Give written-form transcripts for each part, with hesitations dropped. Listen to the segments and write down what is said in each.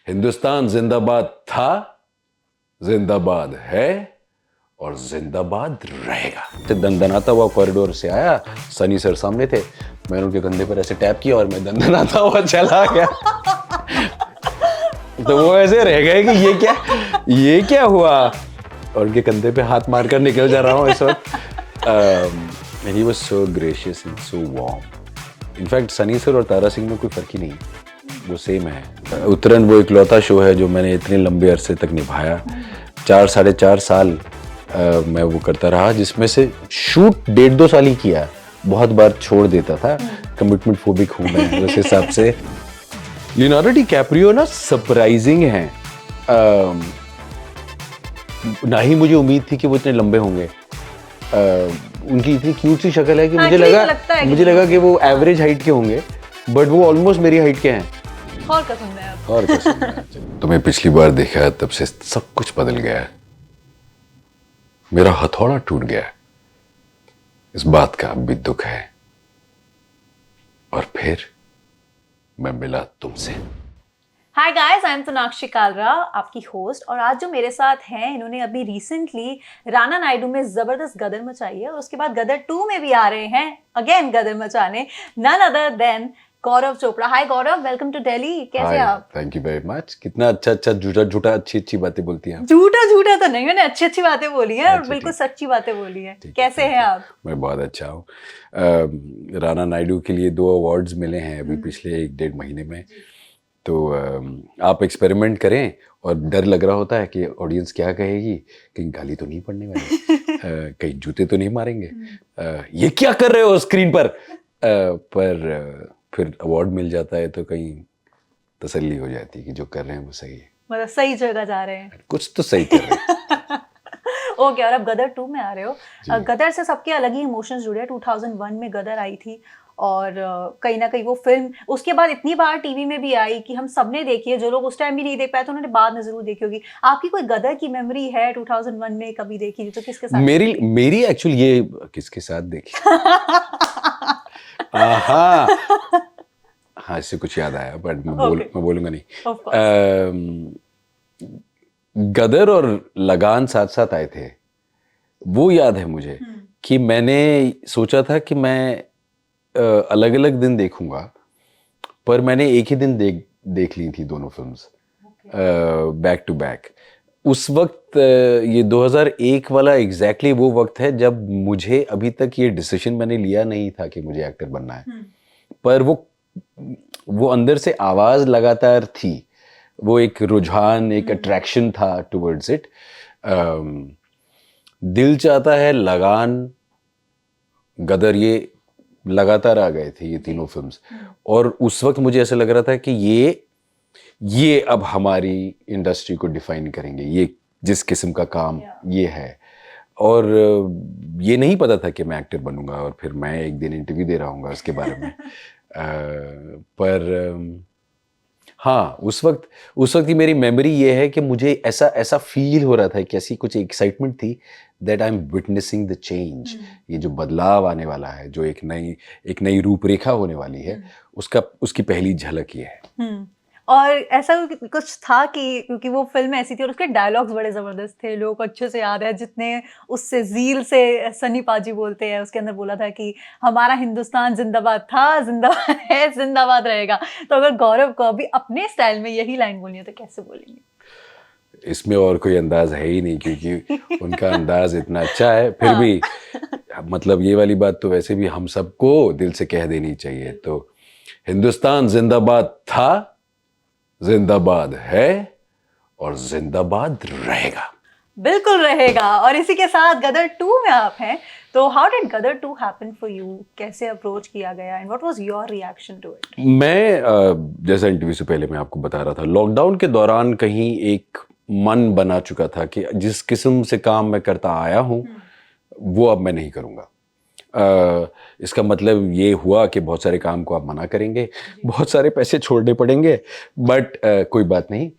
हिंदुस्तान जिंदाबाद था, जिंदाबाद है और जिंदाबाद रहेगा। तो दंदनाता हुआ कॉरिडोर से आया, सनी सर सामने थे, मैंने उनके कंधे पर ऐसे टैप किया और मैं दंदनाता हुआ चला गया। तो वो ऐसे रह गए कि ये क्या हुआ, और उनके कंधे पे हाथ मारकर निकल जा रहा हूँ इस वक्त। And he was so gracious and so warm. In fact Sunny sir और तारा सिंह में कोई फर्क ही नहीं, वो सेम है। उत्तरायण वो इकलौता शो है जो मैंने इतने लंबे अरसे तक निभाया, 4-4.5 साल मैं वो करता रहा, जिसमें से शूट 1.5-2 साल ही किया, बहुत बार छोड़ देता था, कमिटमेंट फोबिक हूँ मैं उस हिसाब से। लियोनार्डो डिकैप्रियो ना सरप्राइजिंग है, ना ही मुझे उम्मीद थी कि वो इतने लंबे होंगे। उनकी इतनी क्यूट सी शक्ल है कि मुझे लगा कि वो एवरेज हाइट के होंगे, बट वो ऑलमोस्ट मेरी हाइट के हैं। और कसम है आप। और कसम है। तुम्हें पिछली बार देखा तब से सब कुछ बदल गया है, मेरा हथौड़ा टूट गया है, इस बात का अब भी दुख है, और फिर मैं मिला तुमसे। Hi guys, I am Sonakshi Kalra, आपकी होस्ट, और आज जो मेरे साथ हैं, इन्होंने अभी रिसेंटली राणा नायडू में जबरदस्त गदर मचाई है, और उसके बाद गदर 2 में भी आ रहे हैं अगेन गदर मचाने, none other than Gaurav Chopra. Hi Gaurav, welcome to Delhi. कैसे आप? Thank you very much. कितना अच्छा झूठा अच्छी बातें बोलती हैं। झूठा तो नहीं, मैंने अच्छी बातें बोली हैं और बिल्कुल सच्ची बातें बोली हैं। कैसे हैं आप? मैं बहुत अच्छा हूँ। राणा नायडू के लिए 2 अवार्ड्स मिले हैं अभी पिछले 1-1.5 महीने में, तो आप एक्सपेरिमेंट करें, और डर लग रहा होता है कि ऑडियंस क्या कहेगी, कहीं गाली तो नहीं पड़ने वाली, कहीं जूते तो नहीं मारेंगे, ये क्या कर रहे हो स्क्रीन पर, पर फिर अवार्ड मिल जाता है तो कहीं तसल्ली हो जाती है कि जो कर रहे हैं वो सही है, मतलब सही जगह जा रहे हैं, कुछ तो सही कर रहे हैं। ओके। और अब गदर 2 में आ रहे हो। गदर से सबके अलग ही इमोशंस जुड़े हैं। 2001 में गदर आई थी, और कहीं ना कहीं वो फिल्म उसके बाद इतनी बार टीवी में भी आई कि हम सबने देखी है। जो लोग उस टाइम भी नहीं देख पाए तो उन्होंने बाद में जरूर देखी होगी। आपकी कोई गदर की मेमोरी है 2001 में कभी देखी तो किसके साथ? मेरी एक्चुअली ये किसके साथ देखी? हाँ, इससे कुछ याद आया, बट मैं बोलूंगा नहीं। गदर और लगान साथ साथ आए थे, वो याद है मुझे कि मैंने सोचा था कि मैं अलग अलग दिन देखूंगा, पर मैंने एक ही दिन देख ली थी दोनों फिल्म्स, बैक टू बैक। उस वक्त ये 2001 वाला एग्जैक्टली वो वक्त है जब मुझे अभी तक ये डिसीजन मैंने लिया नहीं था कि मुझे एक्टर बनना है, पर वो अंदर से आवाज लगातार थी, वो एक रुझान, एक अट्रैक्शन था टुवर्ड्स इट। दिल चाहता है, लगान, गदर, ये लगातार आ गए थे ये तीनों फिल्म्स, और उस वक्त मुझे ऐसा लग रहा था कि ये अब हमारी इंडस्ट्री को डिफाइन करेंगे, ये जिस किस्म का काम ये है। और ये नहीं पता था कि मैं एक्टर बनूंगा, और फिर मैं एक दिन इंटरव्यू दे रहा हूँ उसके बारे में। पर हाँ, उस वक्त की मेरी मेमोरी ये है कि मुझे ऐसा फील हो रहा था कि ऐसी कुछ एक्साइटमेंट थी that I am witnessing the change. ये जो बदलाव आने वाला है, जो एक नई रूपरेखा होने वाली है, उसकी पहली झलक ये है। और ऐसा कुछ था कि क्योंकि वो फिल्म ऐसी थी और उसके डायलॉग्स बड़े ज़बरदस्त थे, लोगों को अच्छे से याद है, जितने उससे ज़ील से सनी पाजी बोलते हैं, उसके अंदर बोला था कि हमारा हिंदुस्तान जिंदाबाद था, जिंदाबाद है, जिंदाबाद रहेगा। तो अगर गौरव को अभी अपने स्टाइल में यही लाइन बोलनी है तो कैसे बोलेंगे? इसमें और कोई अंदाज है ही नहीं, क्योंकि उनका अंदाज इतना अच्छा है। फिर भी मतलब ये वाली बात तो वैसे भी हम सबको दिल से कह देनी चाहिए। तो हिंदुस्तान जिंदाबाद था, जिंदाबाद है और जिंदाबाद रहेगा। बिल्कुल रहेगा। और इसी के साथ गदर 2 में आप हैं, तो how did Gadar 2 happen for you? कैसे अप्रोच किया गया and what was your reaction to it? मैं जैसा इंटरव्यू से पहले मैं आपको बता रहा था, लॉकडाउन के दौरान कहीं एक मन बना चुका था कि जिस किस्म से काम मैं करता आया हूँ वो अब मैं नहीं करूँगा। इसका मतलब ये हुआ कि बहुत सारे काम को आप मना करेंगे, बहुत सारे पैसे छोड़ने पड़ेंगे, बट कोई बात नहीं।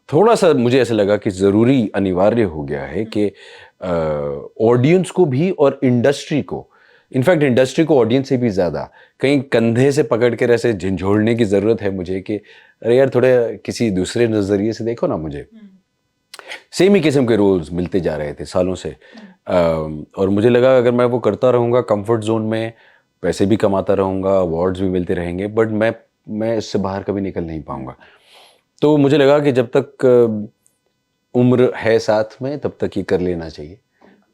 थोड़ा सा मुझे ऐसा लगा कि ज़रूरी अनिवार्य हो गया है कि ऑडियंस को भी और इंडस्ट्री को, इनफैक्ट इंडस्ट्री को ऑडियंस से भी ज़्यादा कहीं कंधे से पकड़ कर ऐसे झंझोड़ने की ज़रूरत है मुझे कि अरे यार थोड़े किसी दूसरे नज़रिए से देखो ना मुझे। सेम ही किस्म के रोल्स मिलते जा रहे थे सालों से। और मुझे लगा अगर मैं वो करता रहूँगा कंफर्ट जोन में, पैसे भी कमाता रहूँगा, अवार्ड्स भी मिलते रहेंगे, बट मैं इससे बाहर कभी निकल नहीं पाऊँगा। तो मुझे लगा कि जब तक उम्र है साथ में तब तक ये कर लेना चाहिए।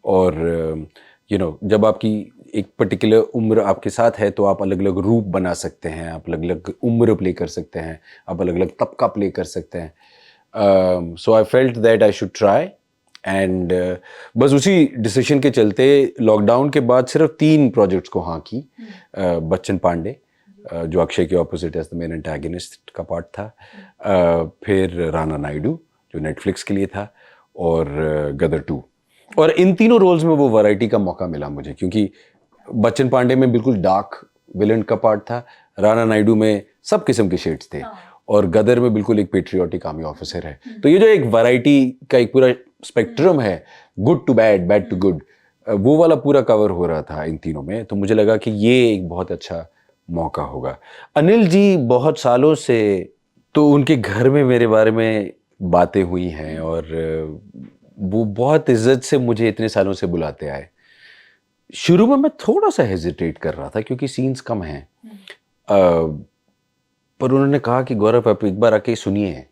और जब आपकी एक पर्टिकुलर उम्र आपके साथ है तो आप अलग अलग रूप बना सकते हैं, आप अलग अलग उम्र प्ले कर सकते हैं, आप अलग अलग तबका प्ले कर सकते हैं। So I felt that I should try and बस उसी डिसीजन के चलते लॉकडाउन के बाद सिर्फ 3 प्रोजेक्ट्स को हाँ की। बच्चन पांडे जो अक्षय के opposite as the main antagonist का पार्ट था, फिर राणा नायडू जो नेटफ्लिक्स के लिए था, और गदर 2। और इन तीनों रोल्स में वो वैरायटी का मौका मिला मुझे, क्योंकि बच्चन पांडे में बिल्कुल डार्क विलन का पार्ट था, राणा नायडू में सब किस्म के शेड्स थे, और गदर में बिल्कुल एक पेट्रियोटिक आर्मी ऑफिसर है। तो ये जो एक वैरायटी का एक पूरा स्पेक्ट्रम है, good to bad, bad to good, वो वाला पूरा कवर हो रहा था इन तीनों में। तो मुझे लगा कि ये एक बहुत अच्छा मौका होगा। अनिल जी बहुत सालों से, तो उनके घर में मेरे बारे में बातें हुई हैं, और वो बहुत इज्जत से मुझे इतने सालों से बुलाते आए। शुरू में मैं थोड़ा सा हेजिटेट कर रहा था क्योंकि सीन्स कम हैं, पर उन्होंने कहा कि गौरव आप एक बार आके सुनिए।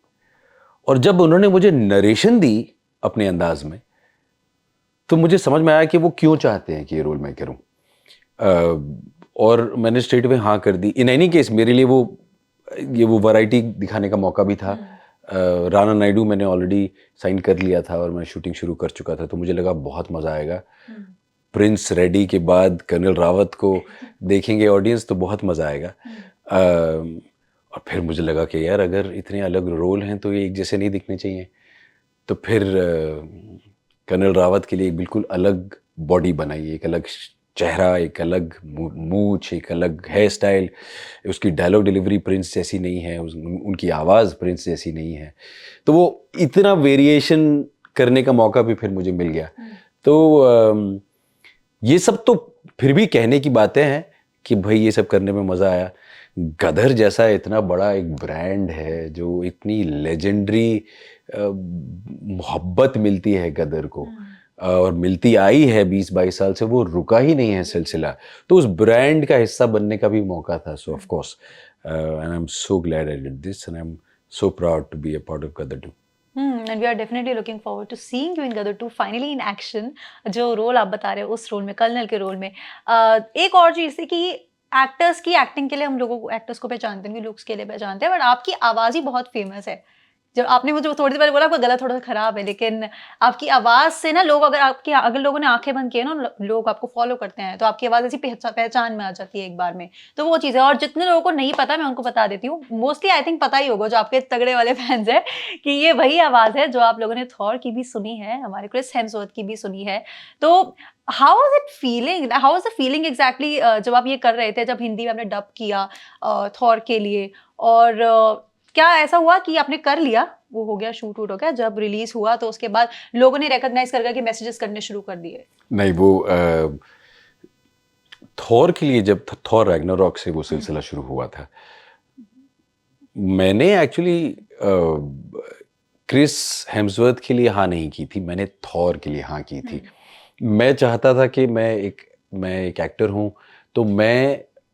और जब उन्होंने मुझे नरेशन दी अपने अंदाज में, तो मुझे समझ में आया कि वो क्यों चाहते हैं कि ये रोल मैं करूं। और मैंने स्ट्रेट वे हाँ कर दी। इन एनी केस मेरे लिए वो वैरायटी दिखाने का मौका भी था। राणा नायडू मैंने ऑलरेडी साइन कर लिया था और मैं शूटिंग शुरू कर चुका था, तो मुझे लगा बहुत मज़ा आएगा। प्रिंस रेड्डी के बाद कर्नल रावत को देखेंगे ऑडियंस तो बहुत मज़ा आएगा। और फिर मुझे लगा कि यार अगर इतने अलग रोल हैं तो ये एक जैसे नहीं दिखने चाहिए। तो फिर कर्नल रावत के लिए एक बिल्कुल अलग बॉडी बनाई, एक अलग चेहरा, एक अलग मूंछ, एक अलग हेयर स्टाइल, उसकी डायलॉग डिलीवरी प्रिंस जैसी नहीं है, उनकी आवाज़ प्रिंस जैसी नहीं है। तो वो इतना वेरिएशन करने का मौका भी फिर मुझे मिल गया। तो ये सब तो फिर भी कहने की बातें हैं कि भाई ये सब करने में मज़ा आया। गदर जैसा इतना बड़ा एक ब्रांड है, जो इतनी लेजेंडरी मोहब्बत मिलती है गदर को, और मिलती आई है 20-22 साल से, वो रुका ही नहीं है सिलसिला। तो उस ब्रांड का हिस्सा बनने का भी मौका था। So of course and I am so glad I did this and I am so proud to be a part of Gadar 2। And we are definitely looking forward to seeing you in Gadar 2 finally in action। जो role आप बता रहे हो उस role में, colonel के role में। एक और चीज़ थी कि एक्टर्स की एक्टिंग के लिए हम लोगों को, एक्टर्स को पहचानते हैं, उनकी लुक्स के लिए पहचानते हैं, बट आपकी आवाज़ ही बहुत फेमस है। जब आपने मुझे थोड़ी देर पहले बोला आपका गला थोड़ा सा खराब है, लेकिन आपकी आवाज़ से ना लोग, अगर लोगों ने आंखें बंद किए ना, लोग आपको फॉलो करते हैं, तो आपकी आवाज़ ऐसी पहचान में आ जाती है एक बार में। तो वो चीज़ है। और जितने लोगों को नहीं पता मैं उनको बता देती हूँ, मोस्टली आई थिंक पता ही होगा जो आपके तगड़े वाले फैंस हैं, कि ये वही आवाज़ है जो आप लोगों ने थॉर की भी सुनी है, हमारे क्रिस हेम्सवर्थ की भी सुनी है। तो how was it feeling, how was the feeling exactly जब आप ये कर रहे थे, जब हिंदी में आपने डब किया थॉर के लिए, और क्या ऐसा हुआ कि आपने कर लिया, वो हो गया, शूट हो गया, जब रिलीज हुआ तो उसके बाद लोगों ने रिकॉग्नाइज कर कि मैसेजेस करने शुरू कर दिए? नहीं, वो थॉर के लिए जब थॉर रैग्नारॉक से वो सिलसिला शुरू हुआ था, मैंने एक्चुअली क्रिस हेम्सवर्थ के लिए हाँ नहीं की थी, मैंने थॉर के लिए हाँ की थी। मैं चाहता था कि मैं एक एक्टर हूँ, तो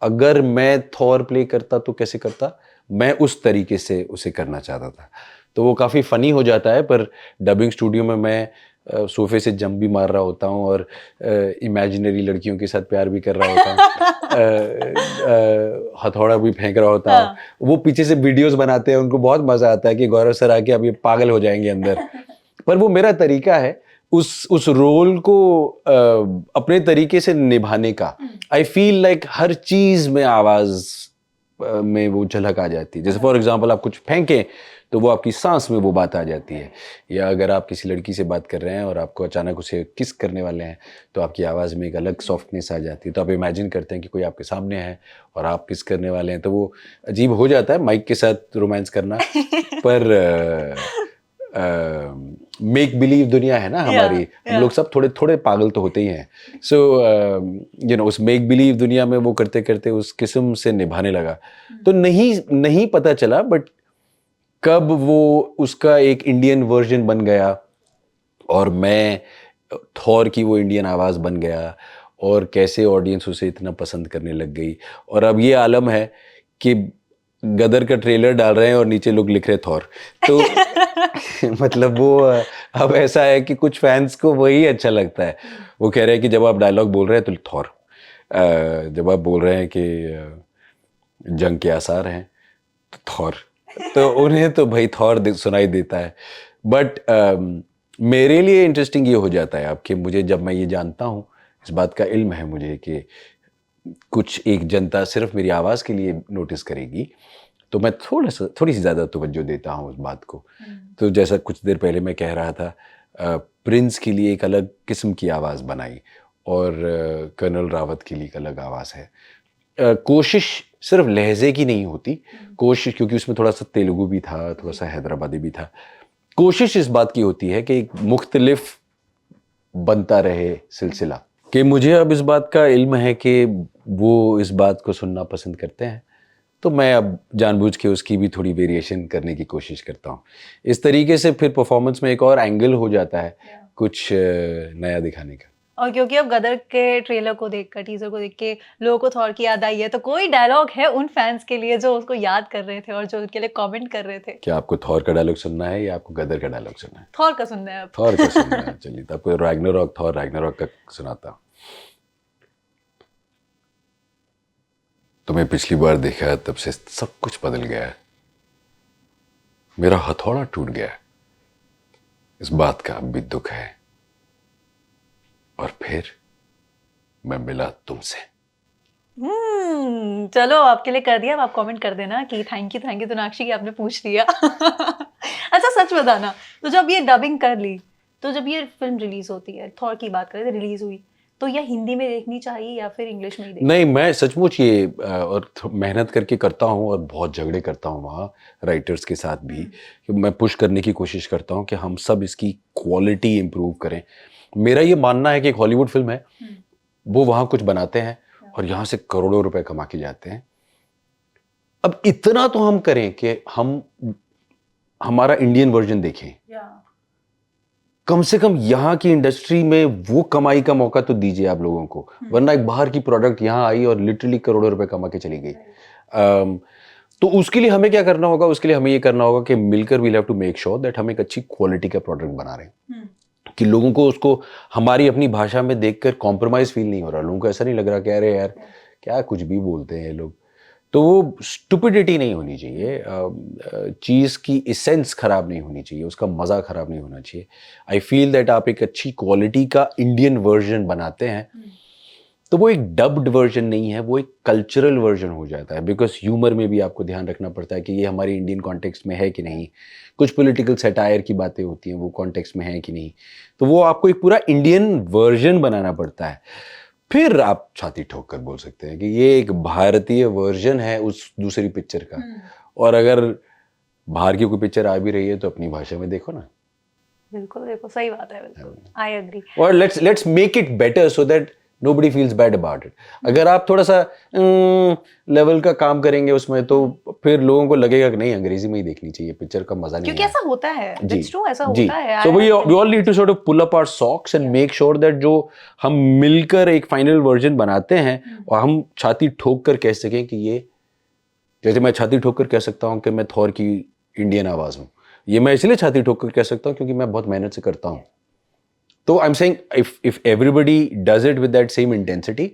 अगर मैं थॉर प्ले करता तो कैसे करता, मैं उस तरीके से उसे करना चाहता था। तो वो काफ़ी फ़नी हो जाता है, पर डबिंग स्टूडियो में मैं सोफे से जंप भी मार रहा होता हूँ और इमेजिनरी लड़कियों के साथ प्यार भी कर रहा होता हूँ, हथौड़ा भी फेंक रहा होता हूँ। वो पीछे से वीडियोस बनाते हैं, उनको बहुत मज़ा आता है कि गौरव सर आके अब ये पागल हो जाएंगे अंदर। पर वो मेरा तरीका है उस रोल को अपने तरीके से निभाने का। आई फील लाइक हर चीज़ में आवाज़ में वो झलक आ जाती है। जैसे फॉर एग्जांपल आप कुछ फेंकें तो वो आपकी सांस में वो बात आ जाती है, या अगर आप किसी लड़की से बात कर रहे हैं और आपको अचानक उसे किस करने वाले हैं तो आपकी आवाज़ में एक अलग सॉफ्टनेस आ जाती है। तो आप इमेजिन करते हैं कि कोई आपके सामने है और आप किस करने वाले हैं, तो वो अजीब हो जाता है माइक के साथ रोमांस करना। पर मेक बिलीव दुनिया है ना हमारी, हम लोग सब थोड़े थोड़े पागल तो होते ही हैं। सो उस मेक बिलीव दुनिया में वो करते करते उस किस्म से निभाने लगा। तो नहीं पता चला, बट कब वो उसका एक इंडियन वर्जन बन गया और मैं थॉर की वो इंडियन आवाज़ बन गया, और कैसे ऑडियंस उसे इतना पसंद करने लग गई, और अब ये आलम है कि गदर का ट्रेलर डाल रहे हैं और नीचे लोग लिख रहे थॉर। तो मतलब वो अब ऐसा है कि कुछ फैंस को वही अच्छा लगता है। वो कह रहे हैं कि जब आप डायलॉग बोल रहे हैं तो थॉर, जब आप बोल रहे हैं कि जंग के आसार हैं तो थॉर, तो उन्हें तो भाई थॉर सुनाई देता है। बट मेरे लिए इंटरेस्टिंग ये हो जाता है अब कि मुझे, जब मैं ये जानता हूँ, इस बात का इल्म है मुझे कि कुछ एक जनता सिर्फ मेरी आवाज़ के लिए नोटिस करेगी, तो मैं थोड़ी सी ज़्यादा तवज्जो देता हूँ उस बात को। तो जैसा कुछ देर पहले मैं कह रहा था, प्रिंस के लिए एक अलग किस्म की आवाज़ बनाई, और कर्नल रावत के लिए एक अलग आवाज़ है। कोशिश सिर्फ लहजे की नहीं होती, कोशिश, क्योंकि उसमें थोड़ा सा तेलुगु भी था, थोड़ा सा हैदराबादी भी था, कोशिश इस बात की होती है कि एक मुख्तलिफ बनता रहे सिलसिला। कि मुझे अब इस बात का इल्म है कि वो इस बात को सुनना पसंद करते हैं, तो मैं अब जानबूझ के उसकी भी थोड़ी वेरिएशन करने की कोशिश करता हूँ। इस तरीके से फिर परफॉर्मेंस में एक और एंगल हो जाता है कुछ नया दिखाने का। और क्योंकि अब गदर के ट्रेलर को देखकर, टीजर को देख के लोगों को थॉर की याद आई है, तो कोई डायलॉग है उन फैंस के लिए जो उसको याद कर रहे थे और जो उनके लिए कमेंट कर रहे थे? क्या आपको थॉर का डायलॉग सुनना है या आपको गदर का डायलॉग सुनना है? थॉर का सुनना है अब। थॉर का सुनना है, चलिए तो आपको रैग्नारॉक, थॉर रैग्नारॉक का सुनाता हूँ। तुम्हें पिछली बार देखा है तब से सब कुछ बदल गया है। मेरा हथौड़ा टूट गया है, इस बात का अब भी दुख है, और फिर मैं मिला तुमसे। चलो आपके लिए कर दिया, अब आप कमेंट कर देना कि थैंक यू सोनाक्षी कि आपने पूछ लिया। अच्छा सच बताना, तो जब ये डबिंग कर ली, तो जब ये फिल्म रिलीज होती है, थॉर की बात करें तो रिलीज हुई, तो यह हिंदी में देखनी चाहिए या फिर इंग्लिश में ही देखनी? नहीं, मैं सचमुच ये और मेहनत करके करता हूँ, और बहुत झगड़े करता हूँ वहाँ राइटर्स के साथ भी, कि मैं पुश करने की कोशिश करता हूँ कि हम सब इसकी क्वालिटी इम्प्रूव करें। मेरा ये मानना है कि एक हॉलीवुड फिल्म है, वो वहाँ कुछ बनाते हैं और यहाँ से करोड़ों रुपए कमा के जाते हैं। अब इतना तो हम करें कि हम हमारा इंडियन वर्जन देखें, कम से कम यहाँ की इंडस्ट्री में वो कमाई का मौका तो दीजिए आप लोगों को, वरना एक बाहर की प्रोडक्ट यहाँ आई और लिटरली करोड़ों रुपए कमा के चली गई। तो उसके लिए हमें क्या करना होगा? उसके लिए हमें ये करना होगा कि मिलकर we'll have to make sure that हम एक अच्छी क्वालिटी का प्रोडक्ट बना रहे हैं, कि लोगों को उसको हमारी अपनी भाषा में देखकर कॉम्प्रोमाइज फील नहीं हो रहा, लोगों को ऐसा नहीं लग रहा कि अरे यार क्या कुछ भी बोलते हैं ये लोग। तो वो स्टुपिडिटी नहीं होनी चाहिए, चीज़ की इसेंस खराब नहीं होनी चाहिए, उसका मज़ा खराब नहीं होना चाहिए। आई फील दैट आप एक अच्छी क्वालिटी का इंडियन वर्जन बनाते हैं, तो वो एक डब्ड वर्जन नहीं है, वो एक कल्चरल वर्जन हो जाता है। बिकॉज ह्यूमर में भी आपको ध्यान रखना पड़ता है कि ये हमारे इंडियन कॉन्टेक्स्ट में है कि नहीं, कुछ पॉलिटिकल सैटायर की बातें होती हैं, वो कॉन्टेक्स्ट में है कि नहीं, तो वो आपको एक पूरा इंडियन वर्जन बनाना पड़ता है। फिर आप छाती ठोक कर बोल सकते हैं कि ये एक भारतीय वर्जन है उस दूसरी पिक्चर का। और अगर बाहर की कोई पिक्चर आ भी रही है तो अपनी भाषा में देखो ना। बिल्कुल, देखो सही बात है, बिल्कुल आई एग्री। और let's make it better so that nobody feels bad about it. अगर आप थोड़ा सा लेवल का काम करेंगे उसमें, तो फिर लोगों को लगेगा कि नहीं, अंग्रेजी में ही देखनी चाहिए पिक्चर, का मजा नहीं, क्योंकि ऐसा होता है, It's true, ऐसा होता है। So we all need to sort of pull up our socks and make sure that जो हम मिलकर एक फाइनल वर्जन बनाते हैं, और हम छाती ठोक कर कह सकें कि ये, जैसे मैं छाती ठोक कर कह सकता हूँ कि मैं थॉर की इंडियन आवाज़ हूँ, ये मैं इसलिए छाती ठोक कर कह सकता हूँ क्योंकि मैं बहुत मेहनत से करता हूँ। तो I am saying if everybody does it with that same intensity,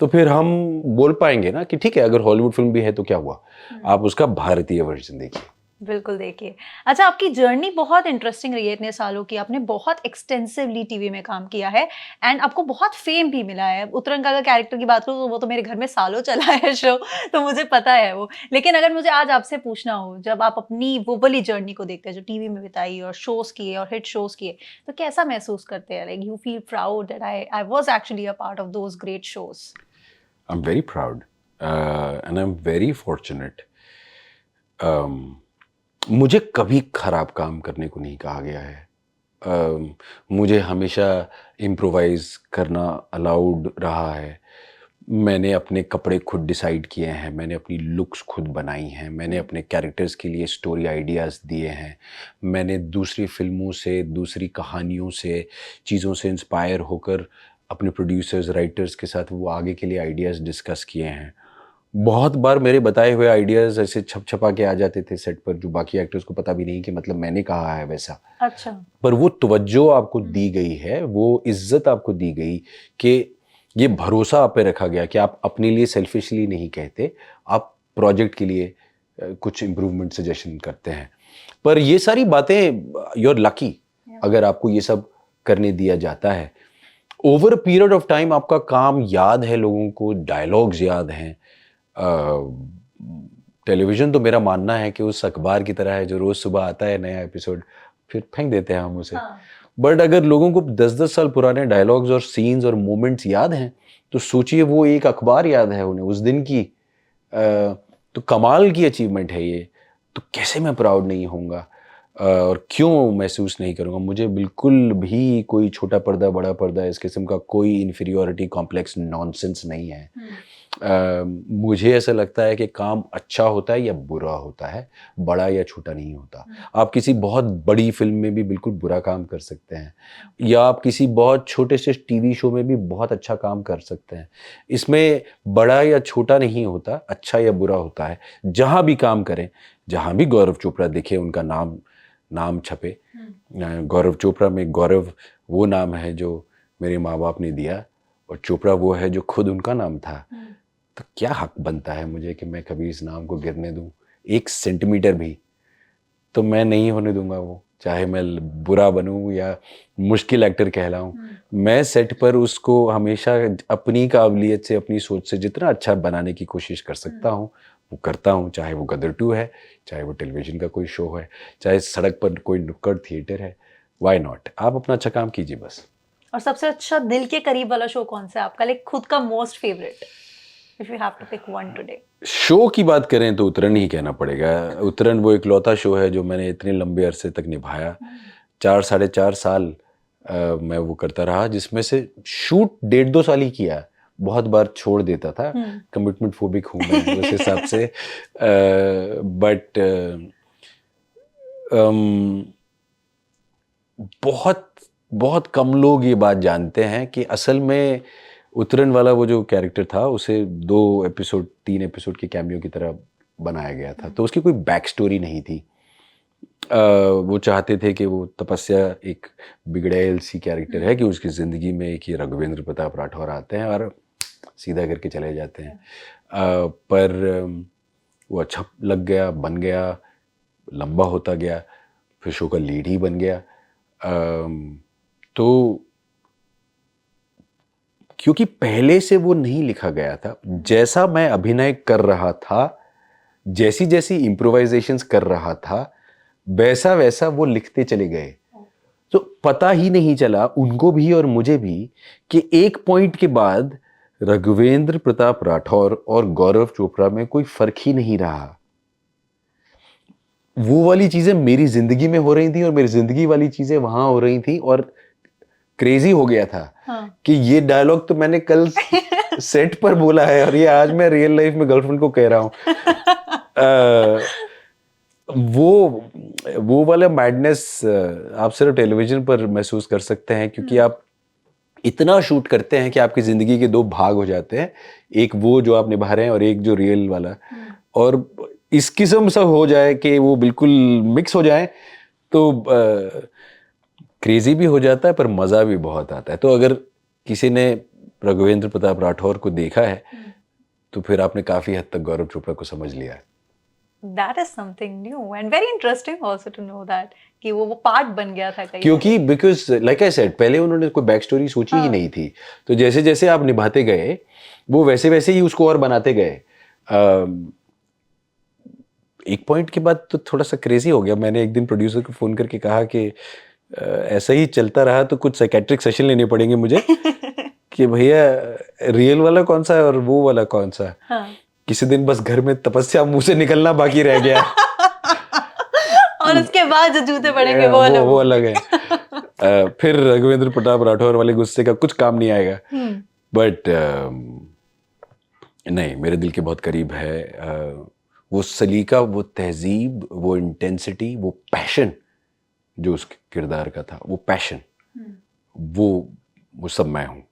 तो फिर हम बोल पाएंगे ना कि ठीक है, अगर हॉलीवुड फिल्म भी है तो क्या हुआ, आप उसका भारतीय वर्जन देखिए। बिल्कुल देखिए। अच्छा, आपकी जर्नी बहुत इंटरेस्टिंग रही है इतने सालों की, आपने बहुत एक्सटेंसिवली टीवी में काम किया है एंड आपको बहुत फेम भी मिला है। उतरंगा का कैरेक्टर की बात करूँ तो वो तो मेरे घर में सालों चला है शो, तो मुझे पता है वो। लेकिन अगर मुझे आज आपसे पूछना हो, जब आप अपनी वो वाली जर्नी को देखते हैं जो टीवी में बिताई और शोज किए और हिट शोज किए, तो कैसा महसूस करते हैं? Like you feel proud that I was actually a part of those great shows? I am very proud and I am very fortunate. मुझे कभी खराब काम करने को नहीं कहा गया है। मुझे हमेशा इम्प्रोवाइज करना अलाउड रहा है। मैंने अपने कपड़े खुद डिसाइड किए हैं, मैंने अपनी लुक्स खुद बनाई हैं, मैंने अपने कैरेक्टर्स के लिए स्टोरी आइडियाज़ दिए हैं, मैंने दूसरी फिल्मों से, दूसरी कहानियों से, चीज़ों से इंस्पायर होकर अपने प्रोड्यूसर्स, राइटर्स के साथ वो आगे के लिए आइडियाज़ डिस्कस किए हैं। बहुत बार मेरे बताए हुए आइडियाज़ ऐसे छपा के आ जाते थे सेट पर, जो बाकी एक्टर्स को पता भी नहीं कि मतलब मैंने कहा है वैसा। अच्छा। पर वो तवज्जो आपको दी गई है, वो इज्जत आपको दी गई कि ये भरोसा आप पे रखा गया कि आप अपने लिए सेल्फिशली नहीं कहते, आप प्रोजेक्ट के लिए कुछ इम्प्रूवमेंट सजेशन करते हैं। पर ये सारी बातें, यू आर लकी अगर आपको ये सब करने दिया जाता है। Over a period of time आपका काम याद है लोगों को, डायलॉग्स याद हैं। टेलीविज़न तो मेरा मानना है कि उस अखबार की तरह है जो रोज़ सुबह आता है नया एपिसोड, फिर फेंक देते हैं हम उसे। बट अगर लोगों को 10-10 साल पुराने डायलॉग्स और सीन्स और मोमेंट्स याद हैं, तो सोचिए वो एक अखबार याद है उन्हें उस दिन की। तो कमाल की अचीवमेंट है ये। तो कैसे मैं प्राउड नहीं होऊंगा और क्यों महसूस नहीं करूंगा? मुझे बिल्कुल भी कोई छोटा पर्दा, बड़ा पर्दा, इस किस्म का कोई इन्फीरियॉरिटी कॉम्प्लेक्स नॉनसेंस नहीं है। मुझे ऐसा लगता है कि काम अच्छा होता है या बुरा होता है, बड़ा या छोटा नहीं होता। आप किसी बहुत बड़ी फिल्म में भी बिल्कुल बुरा काम कर सकते हैं, या आप किसी बहुत छोटे से टीवी शो में भी बहुत अच्छा काम कर सकते हैं। इसमें बड़ा या छोटा नहीं होता, अच्छा या बुरा होता है। जहाँ भी काम करें, जहाँ भी गौरव चोपड़ा दिखे, उनका नाम छपे। गौरव चोपड़ा में गौरव वो नाम है जो मेरे माँ बाप ने दिया, और चोपड़ा वो है जो खुद उनका नाम था। तो क्या हक बनता है मुझे कि मैं कभी इस नाम को गिरने दूं 1 सेंटीमीटर भी? तो मैं नहीं होने दूंगा वो, चाहे मैं बुरा बनूं या मुश्किल एक्टर कहलाऊं। मैं सेट पर उसको हमेशा अपनी काबिलियत से, अपनी सोच से जितना अच्छा बनाने की कोशिश कर सकता हूं वो करता हूं। चाहे वो गदर 2 है, चाहे वो टेलीविज़न का कोई शो है, चाहे सड़क पर कोई नुक्कड़ थिएटर है, व्हाई नॉट। आप अपना अच्छा काम कीजिए बस। और सबसे अच्छा दिल के करीब वाला शो कौन सा है आपका, लाइक खुद का most favourite, if you have to pick one today? Show की बात करें तो उतरन ही कहना पड़ेगा। उतरन वो इकलौता शो है जो मैंने इतने लंबे अरसे तक निभाया। 4 साढ़े 4 साल मैं वो करता रहा, जिसमें से शूट 1.5-2 साल ही किया। बहुत बार छोड़ देता था, कमिटमेंट फोबिक हूँ मैं उस हिसाब से। बट बहुत बहुत कम लोग ये बात जानते हैं कि असल में उतरन वाला वो जो कैरेक्टर था उसे 2 एपिसोड 3 एपिसोड के कैमियो की तरह बनाया गया था। तो उसकी कोई बैक स्टोरी नहीं थी। वो चाहते थे कि वो तपस्या एक बिगड़ैल सी कैरेक्टर है कि उसकी ज़िंदगी में एक ये राघवेंद्र प्रताप राठौर आते हैं और सीधा करके चले जाते हैं। पर वो अच्छा लग गया, बन गया, लंबा होता गया, फिर शो का लीड ही बन गया। तो क्योंकि पहले से वो नहीं लिखा गया था, जैसा मैं अभिनय कर रहा था, जैसी जैसी इम्प्रोवाइजेशंस कर रहा था, वैसा वैसा वो लिखते चले गए। तो पता ही नहीं चला उनको भी और मुझे भी कि एक पॉइंट के बाद राघवेंद्र प्रताप राठौर और गौरव चोपड़ा में कोई फर्क ही नहीं रहा। वो वाली चीजें मेरी जिंदगी में हो रही थी और मेरी जिंदगी वाली चीजें वहां हो रही थी, और क्रेजी हो गया था। कि ये डायलॉग तो मैंने कल सेट पर बोला है और ये आज मैं रियल लाइफ में गर्लफ्रेंड को कह रहा हूं। वो वाला मैडनेस आप सिर्फ टेलीविजन पर महसूस कर सकते हैं, क्योंकि आप इतना शूट करते हैं कि आपकी जिंदगी के 2 भाग हो जाते हैं, एक वो जो आप निभा रहे हैं और एक जो रियल वाला। और इस किस्म सा हो जाए कि वो बिल्कुल मिक्स हो जाए तो क्रेजी भी हो जाता है, पर मज़ा भी बहुत आता है। तो अगर किसी ने राघवेंद्र प्रताप राठौर को देखा है तो फिर आपने काफ़ी हद तक गौरव चोपड़ा को समझ लिया है। That is something new and very interesting also to know that कि वो पार्ट बन गया था कहीं। क्योंकि बिकॉज लाइक आई सेड, पहले उन्होंने कोई बैक स्टोरी सोची ही नहीं थी। तो जैसे जैसे आप निभाते गए वो वैसे वैसे ही उसको और बनाते गए। एक पॉइंट के बाद तो थोड़ा सा क्रेजी हो गया। मैंने एक दिन प्रोड्यूसर को फ़ोन करके कहा कि ऐसा ही चलता रहा तो कुछ साइकेट्रिक सेशन लेने पड़ेंगे मुझे कि भैया रियल वाला कौन सा है और वो वाला कौन सा है। किसी दिन बस घर में तपस्या मुंह से निकलना बाकी रह गया और उसके बाद जो जूते पड़ेंगे वो अलग है। फिर राघवेंद्र प्रताप राठौर वाले गुस्से का कुछ काम नहीं आएगा। बट नहीं, मेरे दिल के बहुत करीब है। वो सलीका, वो तहजीब, वो इंटेंसिटी, वो पैशन जो उस किरदार का था, वो पैशन, वो सब मैं हूँ।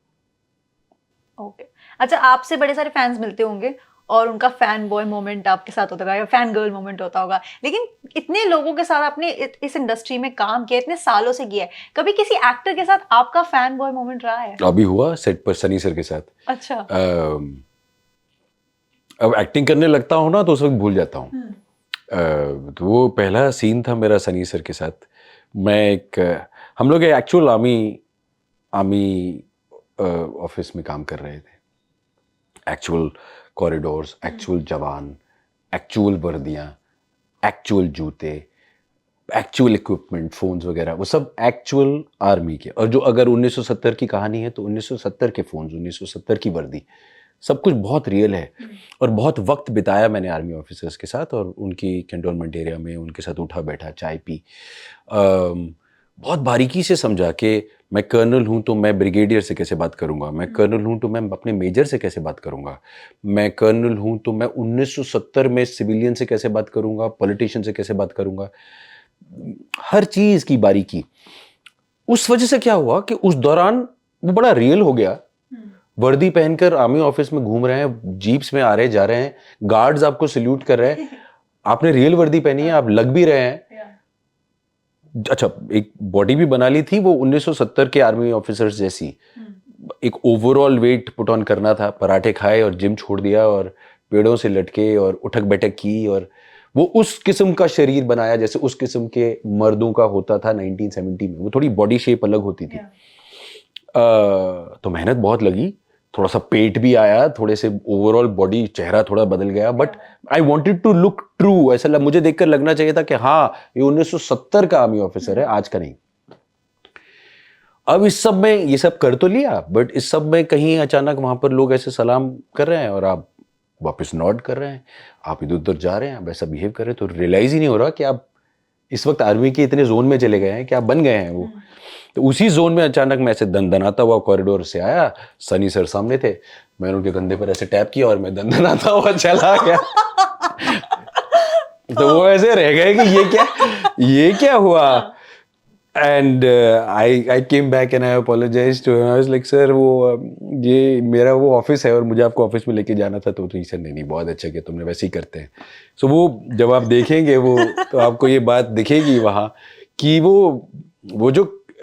ओके। अच्छा, आपसे बड़े सारे फैंस मिलते होंगे और उनका फैन बॉय मोमेंट आपके साथ होता होगा या फैन गर्ल मोमेंट होता होगा, लेकिन इतने लोगों के साथ आपने इस इंडस्ट्री में काम किया, इतने सालों से किया है, कभी किसी एक्टर के साथ आपका फैन बॉय मोमेंट रहा है? अभी हुआ सेट पर सनी सर के साथ। अच्छा। अब एक्टिंग करने लगता हूँ ना तो उस वक्त भूल जाता हूँ। तो वो पहला सीन था मेरा सनी सर के साथ। हम लोग एक्चुअल आर्मी ऑफिस में काम कर रहे थे। एक्चुअल कॉरिडोर्स, एक्चुअल जवान, एक्चुअल वर्दियाँ, एक्चुअल जूते, एक्चुअल इक्विपमेंट, फोन्स वगैरह, वो सब एक्चुअल आर्मी के। और जो अगर 1970 की कहानी है तो 1970 के फोन्स, 1970 की वर्दी, सब कुछ बहुत रियल है। और बहुत वक्त बिताया मैंने आर्मी ऑफिसर्स के साथ और उनकी कैंटोनमेंट एरिया में उनके साथ उठा बैठा, चाय पी, बहुत बारीकी से समझा कि मैं कर्नल हूँ तो मैं ब्रिगेडियर से कैसे बात करूँगा, मैं कर्नल हूँ तो मैं अपने मेजर से कैसे बात करूँगा, मैं कर्नल हूँ तो मैं 1970 में सिविलियन से कैसे बात करूँगा, पॉलिटिशियन से कैसे बात करूँगा, हर चीज़ की बारीकी। उस वजह से क्या हुआ कि उस दौरान वो बड़ा रियल हो गया। वर्दी पहनकर आर्मी ऑफिस में घूम रहे हैं, जीप्स में आ रहे जा रहे हैं, गार्ड्स आपको सल्यूट कर रहे हैं, आपने रियल वर्दी पहनी है, आप लग भी रहे हैं। अच्छा, एक बॉडी भी बना ली थी वो 1970 के आर्मी ऑफिसर्स जैसी। एक ओवरऑल वेट पुट ऑन करना था, पराठे खाए और जिम छोड़ दिया और पेड़ों से लटके और उठक बैठक की, और वो उस किस्म का शरीर बनाया जैसे उस किस्म के मर्दों का होता था 1970 में। वो थोड़ी बॉडी शेप अलग होती थी। तो मेहनत बहुत लगी, थोड़ा सा पेट भी आया, थोड़े से ओवरऑल बॉडी, चेहरा थोड़ा बदल गया, but I wanted to look true. ऐसा मुझे देखकर लगना चाहिए था कि हाँ, ये 1970 का आर्मी ऑफिसर है, आज का नहीं। अब इस सब में ये सब कर तो लिया, बट इस सब में कहीं अचानक वहां पर लोग ऐसे सलाम कर रहे हैं और आप वापस नॉड कर रहे हैं, आप इधर उधर जा रहे हैं, आप ऐसा बिहेव कर रहे हैं, तो रियलाइज ही नहीं हो रहा कि आप इस वक्त आर्मी के इतने जोन में चले गए हैं कि आप बन गए हैं वो। तो उसी जोन में अचानक मैं ऐसे दनदनाता हुआ कॉरिडोर से आया, सनी सर सामने थे, मैंने उनके कंधे पर ऐसे टैप किया और मैं दनदनाता हुआ चला गया। तो वो ऐसे रह गए कि ये क्या हुआ। And I came back and I apologised to him. I was like, sir वो ये मेरा वो ऑफिस है और मुझे आपको ऑफिस में लेके जाना था। तो सर नहीं, बहुत अच्छा किया तुमने, वैसे ही करते हैं। सो वो जब आप देखेंगे वो, तो आपको ये बात दिखेगी वहाँ कि वो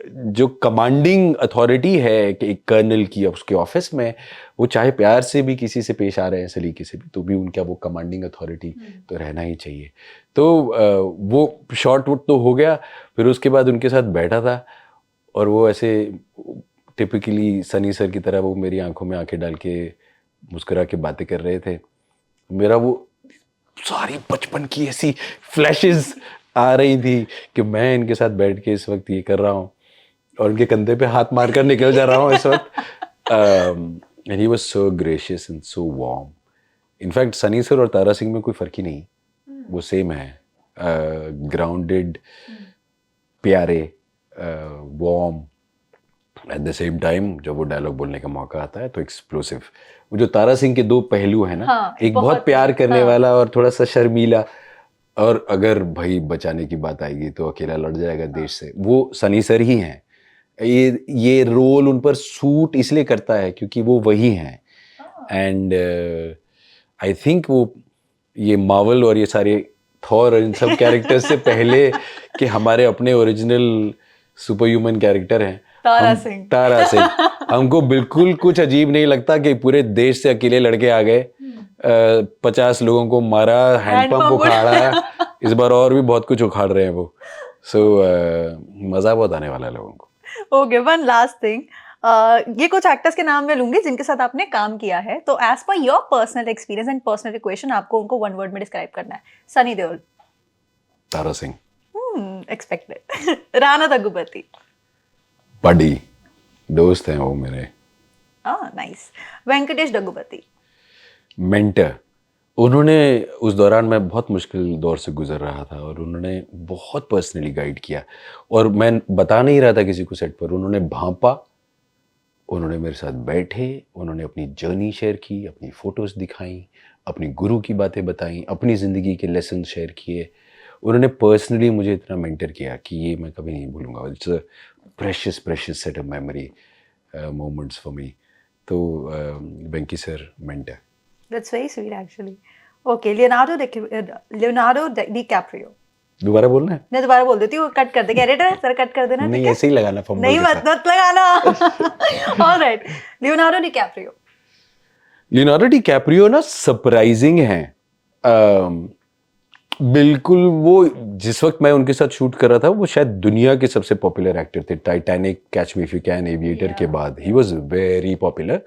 जो कमांडिंग अथॉरिटी है कि एक कर्नल की उसके ऑफिस में, वो चाहे प्यार से भी किसी से पेश आ रहे हैं, सलीके से भी, तो भी उनका वो कमांडिंग अथॉरिटी तो रहना ही चाहिए। तो वो शॉर्ट वुट तो हो गया। फिर उसके बाद उनके साथ बैठा था और वो ऐसे टिपिकली सनी सर की तरह वो मेरी आंखों में आंखें डाल के मुस्कुरा के बातें कर रहे थे। मेरा वो सारी बचपन की ऐसी फ्लैशेस आ रही थी कि मैं इनके साथ बैठ के इस वक्त ये कर रहा हूँ और उनके कंधे पे हाथ मारकर निकल जा रहा हूँ इस वक्त। And he was so gracious and so warm. In fact Sunny sir और तारा सिंह में कोई फर्क ही नहीं, वो सेम है। ग्राउंडेड, प्यारे, warm, at the same time जब वो डायलॉग बोलने का मौका आता है तो एक्सप्लोसिव। वो जो तारा सिंह के दो पहलू है ना, हाँ, एक बहुत प्यार करने वाला और थोड़ा सा शर्मीला, और अगर भाई बचाने की बात आएगी तो अकेला लड़ जाएगा देश से, वो सनी सर ही हैं। ये रोल उन पर सूट इसलिए करता है क्योंकि वो वही हैं। एंड आई थिंक वो ये मार्वल और ये सारे थॉर और इन सब कैरेक्टर्स से पहले कि हमारे अपने ओरिजिनल सुपर ह्यूमन कैरेक्टर हैं तारा सिंह। हमको बिल्कुल कुछ अजीब नहीं लगता कि पूरे देश से अकेले लड़के आ गए, 50 लोगों को मारा, हैंडपंप उखाड़ा, इस बार और भी बहुत कुछ उखाड़ रहे हैं वो। सो मजा बहुत आने वाला है लोगों को। ओके, वन लास्ट थिंग, ये कुछ एक्टर्स के नाम मैं लूंगी जिनके साथ आपने काम किया है, तो as per your personal experience and personal equation आपको उनको वन वर्ड में डिस्क्राइब करना है। सनी देओल, तारा सिंह, एक्सपेक्टेड। राणा दग्गुबाती, बड़ी दोस्त हैं वो मेरे। नाइस। वेंकटेश दग्गुबाती, मेंटर। उन्होंने उस दौरान मैं बहुत मुश्किल दौर से गुजर रहा था और उन्होंने बहुत पर्सनली गाइड किया, और मैं बता नहीं रहा था किसी को सेट पर, उन्होंने भांपा उन्होंने मेरे साथ बैठे, उन्होंने अपनी जर्नी शेयर की, अपनी फ़ोटोज़ दिखाई, अपनी गुरु की बातें बताई, अपनी ज़िंदगी के लेसन शेयर किए। उन्होंने पर्सनली मुझे इतना मेंटर किया कि ये मैं कभी नहीं भूलूंगा। It's a precious set of memory moments for me. तो Venky sir mentor. That's very sweet actually. Okay, Leonardo DiCaprio. दोबारा बोलना है? मैं दोबारा बोल देती हूँ, कट कर देंगे एडिटर, सर कट कर देना। नहीं, ठीक है? ऐसे ही लगाना फंबल नहीं, के मत साथ। लगाना। Alright, Leonardo DiCaprio. Leonardo DiCaprio ना सरप्राइजिंग है। बिल्कुल, वो जिस वक्त मैं उनके साथ शूट कर रहा था, वो शायद दुनिया के सबसे पॉपुलर एक्टर थे। Titanic, catch me if you can, aviator के बाद ही वॉज वेरी पॉपुलर।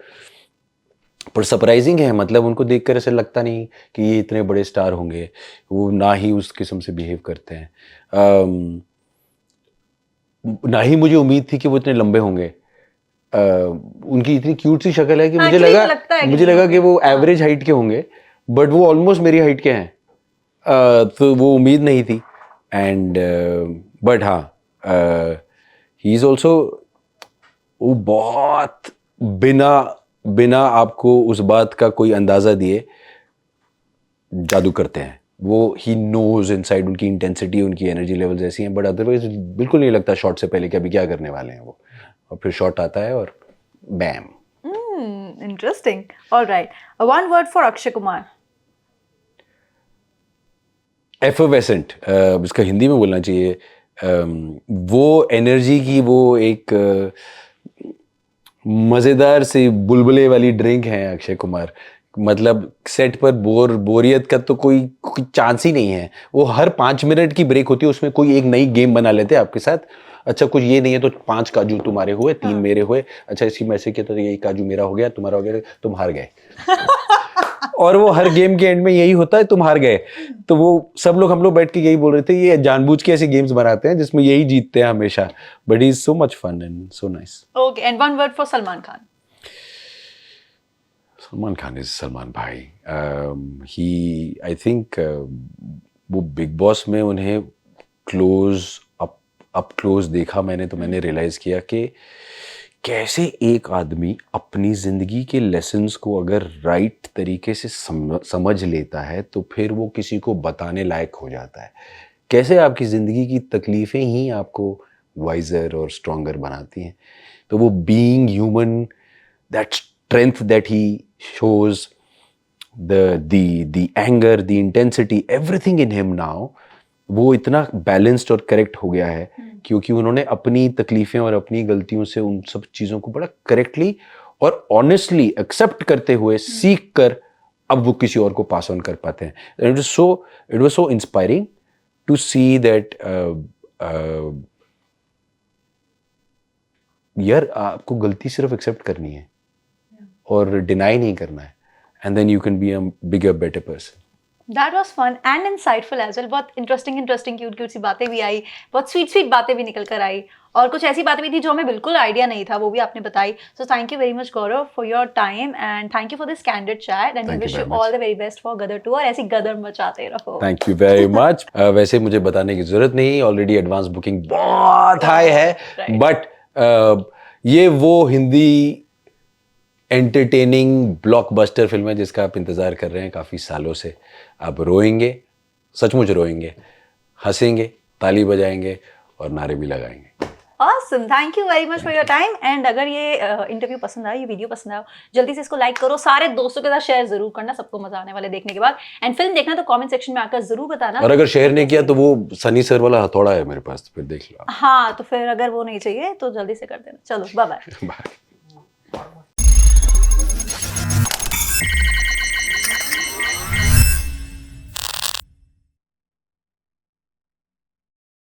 पर सरप्राइजिंग है, मतलब उनको देखकर ऐसे लगता नहीं कि ये इतने बड़े स्टार होंगे। वो ना ही उस किस्म से बिहेव करते हैं, ना ही मुझे उम्मीद थी कि वो इतने लंबे होंगे। उनकी इतनी क्यूट सी शक्ल है कि हाँ, मुझे actually लगा तो लगता है कि मुझे नहीं लगा कि होंगे। वो एवरेज हाइट के होंगे, बट वो ऑलमोस्ट मेरी हाइट के हैं। तो वो उम्मीद नहीं थी। एंड बट हाँ, ही इज़ ऑल्सो, वो बहुत बिना बिना आपको उस बात का कोई अंदाज़ा दिए जादू करते हैं। वो ही नोज इनसाइड, उनकी इंटेंसिटी, उनकी एनर्जी लेवल्स ऐसी हैं, बट अदरवाइज बिल्कुल नहीं लगता शॉट से पहले कि अभी क्या करने वाले हैं वो, और फिर शॉट आता है और bam. Interesting. Alright, one word for Akshay Kumar. Effervescent, इसका हिंदी में बोलना चाहिए। वो एनर्जी की वो एक मज़ेदार सी बुलबुले वाली ड्रिंक है अक्षय कुमार। मतलब सेट पर बोरियत का तो कोई चांस ही नहीं है। वो हर 5 मिनट की ब्रेक होती है, उसमें कोई एक नई गेम बना लेते हैं आपके साथ। अच्छा, कुछ ये नहीं है तो 5 काजू तुम्हारे हुए, 3 मेरे हुए। अच्छा, इसी में ऐसे किया तो ये काजू मेरा हो गया, तुम्हारा हो गया, तुम हार गए। और वो हर गेम के एंड में यही होता है, तुम हार गए। तो वो सब लोग, हम लोग बैठ के यही बोल रहे थे, ये जानबूझ के ऐसे गेम्स बनाते हैं जिसमें यही जीतते हैं हमेशा। But he is so much fun and so nice. Okay, and one word for Salman Khan. Salman Khan is Salman bhai. He, I think, वो बिग बॉस में उन्हें अप क्लोज देखा मैंने, तो मैंने रियलाइज किया कि कैसे एक आदमी अपनी ज़िंदगी के लेसन्स को अगर राइट तरीके से समझ लेता है तो फिर वो किसी को बताने लायक हो जाता है। कैसे आपकी ज़िंदगी की तकलीफ़ें ही आपको वाइजर और स्ट्रॉन्गर बनाती हैं। तो वो being human, that strength that he shows, the anger, the intensity, everything in him now, वो इतना बैलेंस्ड और करेक्ट हो गया है क्योंकि उन्होंने अपनी तकलीफ़ें और अपनी गलतियों से उन सब चीज़ों को बड़ा करेक्टली और ऑनेस्टली एक्सेप्ट करते हुए सीख कर अब वो किसी और को पास ऑन कर पाते हैं। It was so inspiring to see that यार, आपको गलती सिर्फ एक्सेप्ट करनी है और डिनाई नहीं करना है, and then you can be a bigger better person. That was fun and insightful as well. बहुत इंटरेस्टिंग क्यूट सी बातें भी आई, बहुत स्वीट बातें भी निकल कर आई, और कुछ ऐसी बातें भी थी जो हमें बिल्कुल आइडिया नहीं था, वो भी आपने बताई। So thank you very much Gaurav for your time and thank you for this candid chat and we wish you all the very best for Gadar 2 और ऐसी गदर मचाते रहो। Thank you very much. वैसे मुझे बताने की जरूरत नहीं, ऑलरेडी एडवांस बुकिंग बहुत हाई है, बट ये वो हिंदी एंटरटेनिंग ब्लॉकबस्टर फिल्म है जिसका आप इंतज़ार कर रहे हैं काफ़ी सालों से। आप रोएंगे, सचमुच रोएंगे, हंसेंगे, ताली बजाएंगे और नारे भी लगाएंगे। Awesome, thank you very much for your time and अगर ये इंटरव्यू पसंद आया, ये वीडियो पसंद आया, जल्दी से इसको लाइक करो, सारे दोस्तों के साथ शेयर जरूर करना, सबको मजा आने वाले देखने के बाद। एंड फिल्म देखना तो कमेंट सेक्शन में आकर जरूर बताना, और अगर शेयर नहीं किया तो वो सनी सर वाला हथौड़ा है मेरे पास, तो फिर देख लो। हाँ, तो फिर अगर वो नहीं चाहिए तो जल्दी से कर देना। चलो, बाय बाय। बाय।